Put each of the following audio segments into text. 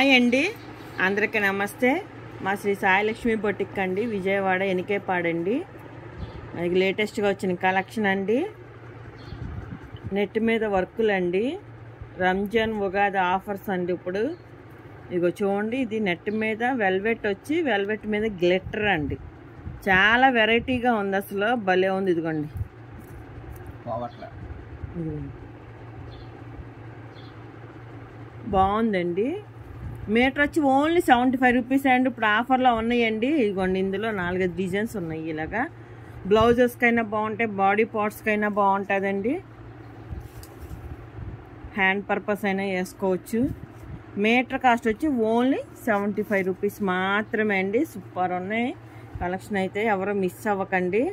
Hi అండి, అందరికీ నమస్తే. మా శ్రీ సాయిలక్ష్మి బొటిక్ అండి, విజయవాడ ఎనికేపాడండి. మనకి లేటెస్ట్గా వచ్చిన కలెక్షన్ అండి. నెట్ మీద వర్కులు అండి. రంజాన్ ఉగాది ఆఫర్స్ అండి. ఇప్పుడు ఇగో చూడండి, ఇది నెట్ మీద వెల్వెట్ వచ్చి వెల్వెట్ మీద గ్లిట్టర్ అండి. చాలా వెరైటీగా ఉంది, అసలు భలే ఉంది. ఇదిగోండి, బాగుందండి. మీటర్ వచ్చి ఓన్లీ 75 రూపీస్ అండి. ఇప్పుడు ఆఫర్లో ఉన్నాయండి. ఇదిగోండి, ఇందులో 4 డిజైన్స్ ఉన్నాయి. ఇలాగా బ్లౌజెస్కైనా బాగుంటాయి, బాడీ పార్ట్స్కైనా బాగుంటుందండి. హ్యాండ్ పర్పస్ అయినా వేసుకోవచ్చు. మీటర్ కాస్ట్ వచ్చి ఓన్లీ 75 రూపీస్ మాత్రమే అండి. సూపర్ ఉన్నాయి కలెక్షన్ అయితే, ఎవరు మిస్ అవ్వకండి.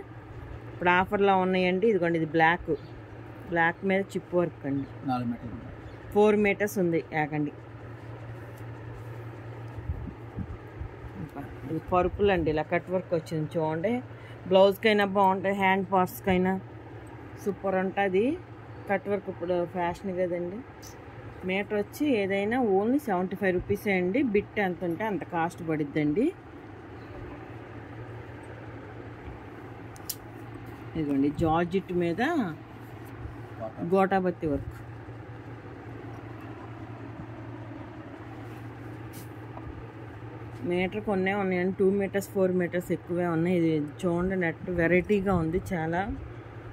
ఇప్పుడు ఆఫర్లో ఉన్నాయండి. ఇదిగోండి, ఇది బ్లాక్ మీద చిప్ వర్క్ అండి. 4 మీటర్స్ ఉంది ఏకండి. ఇది పర్పుల్ అండి, ఇలా కట్ వర్క్ వచ్చింది చూడండి. బ్లౌజ్కైనా బాగుంటాయి, హ్యాండ్ పార్ట్స్కైనా సూపర్ ఉంటుంది. కట్ వర్క్ ఇప్పుడు ఫ్యాషన్ కదండి. మీటర్ వచ్చి ఏదైనా ఓన్లీ 75 రూపీసే అండి. బిట్ ఎంత ఉంటే అంత కాస్ట్ పడిద్దండి. ఇదిగోండి, జార్జిట్ మీద గోటాబత్తి వర్క్. మీటర్ కొన్నే ఉన్నాయండి. 2 మీటర్స్ 4 మీటర్స్ ఎక్కువే ఉన్నాయి. ఇది చూడండి, నెట్ వెరైటీగా ఉంది చాలా.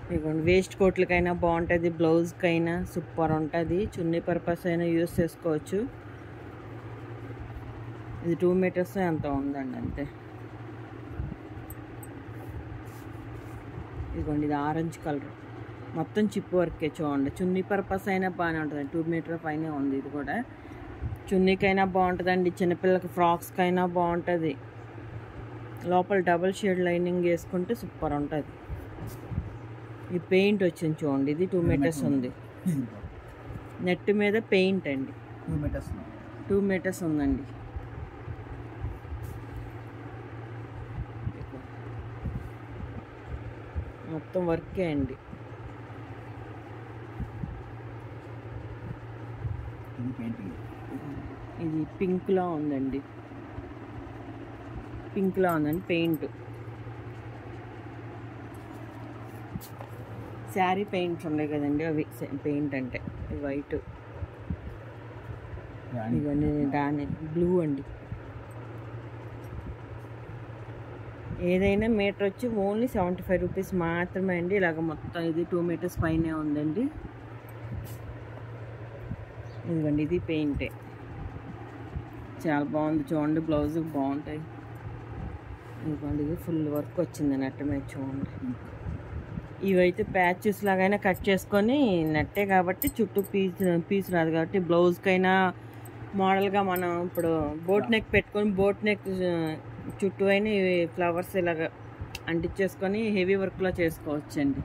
ఇదిగోండి, వేస్ట్ కోట్లకైనా బాగుంటుంది, బ్లౌజ్కైనా సూపర్ ఉంటుంది. చున్నీ పర్పస్ అయినా యూస్ చేసుకోవచ్చు. ఇది 2 మీటర్స్ ఎంత ఉందండి అంతే. ఇదిగోండి, ఇది ఆరెంజ్ కలర్, మొత్తం చిప్ వర్కే చూడండి. చున్నీ పర్పస్ అయినా బాగానే ఉంటుంది. 2 మీటర్ పైన ఉంది. ఇది కూడా చున్నీకైనా బాగుంటుందండి, చిన్నపిల్లలకి ఫ్రాక్స్కైనా బాగుంటుంది. లోపల డబుల్ షేడ్ లైనింగ్ వేసుకుంటే సూపర్ ఉంటుంది. ఈ పెయింట్ వచ్చింది చూడండి, ఇది 2 మీటర్స్ ఉంది. నెట్ మీద పెయింట్ అండి, 2 మీటర్స్ ఉందండి. మొత్తం వర్కే అండి. ఇది పింక్లా ఉందండి, పెయింట్. శారీ పెయింట్స్ ఉన్నాయి కదండి, అవి పెయింట్ అంటే వైట్. ఇవన్నీ దాని బ్లూ అండి. ఏదైనా మీటర్ వచ్చి ఓన్లీ 75 రూపీస్ మాత్రమే అండి. ఇలాగ మొత్తం ఇది 2 మీటర్స్ పైనే ఉందండి. ఇదిగోండి, ఇది పెయింటే, చాలా బాగుంది చూడండి. బ్లౌజ్ బాగుంటాయి. ఇదిగోండి, ఇది ఫుల్ వర్క్ వచ్చింది నెట్ మీద చూడండి. ఇవైతే ప్యాచెస్ లాగైనా కట్ చేసుకొని, నెట్టే కాబట్టి చుట్టూ పీస్ రాదు కాబట్టి బ్లౌజ్కైనా మోడల్గా మనం ఇప్పుడు బోట్ నెక్ పెట్టుకొని బోట్ నెక్ చుట్టూ అయినా ఇవి ఫ్లవర్స్ ఇలాగ అంటించేసుకొని హెవీ వర్క్లో చేసుకోవచ్చండి.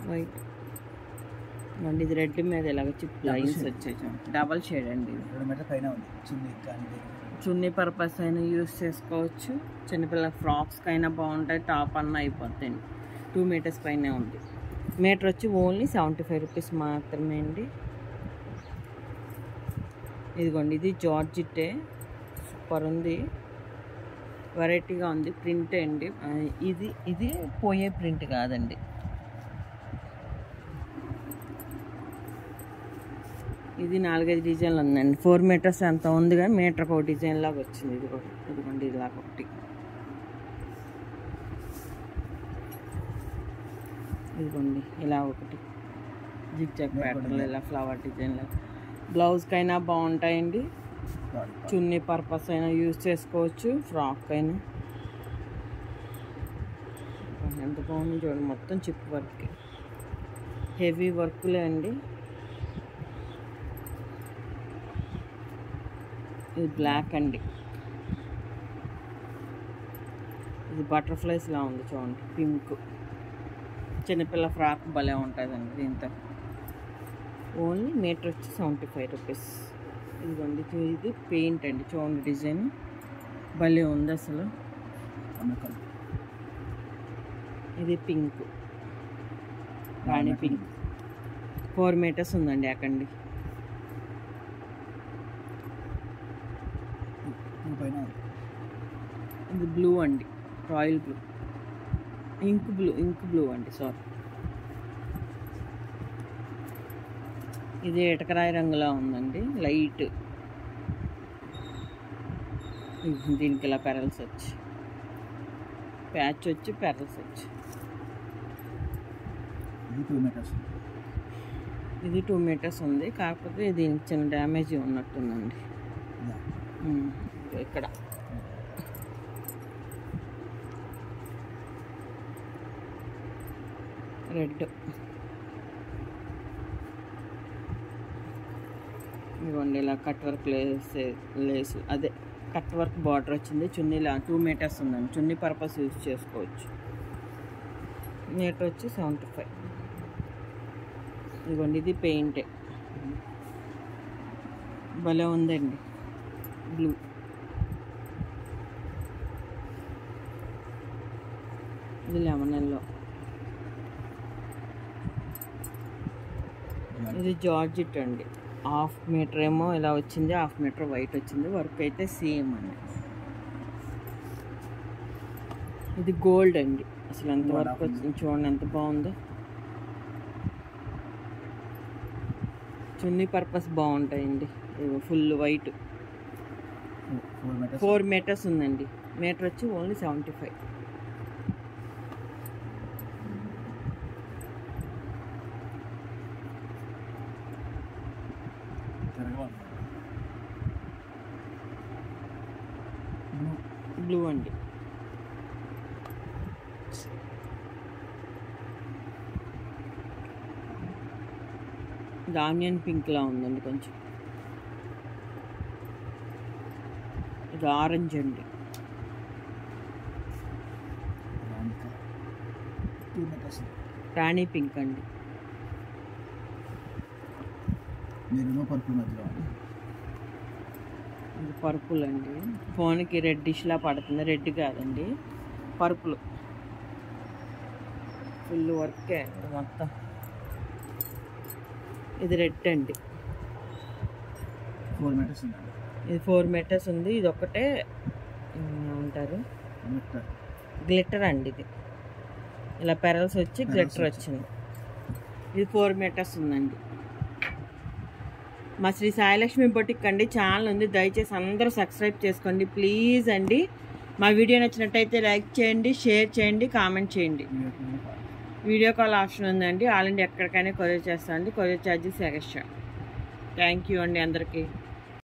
వైట్ అండి, ఇది రెడ్ మీద ఇలాగ చిప్ లైన్స్ వచ్చాయి. డబల్ షేడ్ అండి. చున్నీ పర్పస్ అయినా యూస్ చేసుకోవచ్చు. చిన్నపిల్లల ఫ్రాక్స్కి అయినా బాగుంటాయి, టాప్ అన్న అయిపోతాయండి. 2 మీటర్స్ పైనే ఉంది. మీటర్ వచ్చి ఓన్లీ 75 రూపీస్ మాత్రమే అండి. ఇదిగోండి, ఇది జార్జిట్టే, సూపర్ ఉంది, వెరైటీగా ఉంది. ప్రింట్ అండి. ఇది పోయే ప్రింట్ కాదండి. ఇది 4-5 డిజైన్లు ఉందండి. 4 మీటర్స్ ఎంత ఉంది కానీ మీటర్కి ఒక డిజైన్ లాగా వచ్చింది. ఇది కూడా ఇదిగోండి, ఇలాగ ఒకటి. ఇదిగోండి, ఇలా ఒకటి జిగ్జాగ్ ప్యాటర్న్లో ఇలా ఫ్లవర్ డిజైన్ లాగా. బ్లౌజ్కైనా బాగుంటాయండి, చున్నీ పర్పస్ అయినా యూజ్ చేసుకోవచ్చు, ఫ్రాక్ అయినా. ఎంత బాగుంది చూడండి, మొత్తం చిప్ వర్క్, హెవీ వర్క్లే అండి. ఇది బ్లాక్ అండి. ఇది బటర్ఫ్లైస్ లా ఉంది చూడండి, పింక్. చిన్నపిల్ల ఫ్రాక్ భలే ఉంటుందండి దీంతో. ఓన్లీ మీటర్ వచ్చి 75 రూపీస్. ఇదిగోండి, ఇది పెయింట్ అండి చూడండి, డిజైన్ భలే ఉంది అసలు. ఇది పింక్, రాణి పింక్. 4 మీటర్స్ ఉందండి అకండి. ఇది బ్లూ అండి, రాయల్ బ్లూ, ఇంక్ బ్లూ అండి, సారీ. ఇది ఇటకరాయి రంగులా ఉందండి, లైట్. దీనికి ఇలా పెరల్స్ వచ్చి, ప్యాచ్ వచ్చి, పెరల్స్ వచ్చి. ఇది 2 మీటర్స్ ఉంది, కాకపోతే దీనికి చిన్న డ్యామేజ్ ఉన్నట్టుందండి ఇక్కడ. రెడ్, ఇదిగోండి ఇలా కట్ వర్క్ లేసు, అదే కట్ వర్క్ బార్డర్ వచ్చింది. చున్నీలా 2 మీటర్స్ ఉందండి, చున్నీ పర్పస్ యూజ్ చేసుకోవచ్చు. మీటర్ వచ్చి 75. ఇదిగోండి ఇది పెయింటే, భలే ఉందండి బ్లూ. ఇది లెమన్ ఎల్లో. ఇది జార్జెట్ అండి, 1/2 మీటర్ ఏమో ఇలా వచ్చింది, 1/2 మీటర్ వైట్ వచ్చింది. వర్క్ అయితే సేమ్ అండి. ఇది గోల్డ్ అండి, అసలు ఎంత వర్క్ వచ్చింది చూడండి, ఎంత బాగుందో. చున్నీ పర్పస్ బాగుంటాయండి. ఫుల్ వైట్, 4 మీటర్స్ ఉందండి. మీటర్ వచ్చి ఓన్లీ 75. బ్లూ అండి. ఇది ఆనియన్ పింక్ లా ఉందండి కొంచెం. ఇది ఆరెంజ్ అండి. రాణి పింక్ అండి. ఇది పర్పుల్ అండి, ఫోన్కి రెడ్డిష్లా పడుతుంది, రెడ్ కాదండి, పర్పుల్. ఫుల్ వర్కే అండి మొత్తం. ఇది రెడ్ అండి, 4 మీటర్స్ ఉంది. ఇది 4 మీటర్స్ ఉంది. ఇది ఒకటే ఏమంటారు, గ్లిటర్ అండి. ఇది ఇలా పెరల్స్ వచ్చి గ్లిటర్ వచ్చింది. ఇది 4 మీటర్స్ ఉందండి. మా శ్రీ సాయిలక్ష్మి బొటిక్ అండి ఛానల్ ఉంది, దయచేసి అందరూ సబ్స్క్రైబ్ చేసుకోండి ప్లీజ్ అండి. మా వీడియో నచ్చినట్టయితే లైక్ చేయండి, షేర్ చేయండి, కామెంట్ చేయండి. వీడియో కాల్ ఆప్షన్ ఉందండి, ఆల్ ఇండియా ఎక్కడికైనా కొరియర్ చేస్తామండి. Courier charges extra. Thank you అండి అందరికీ.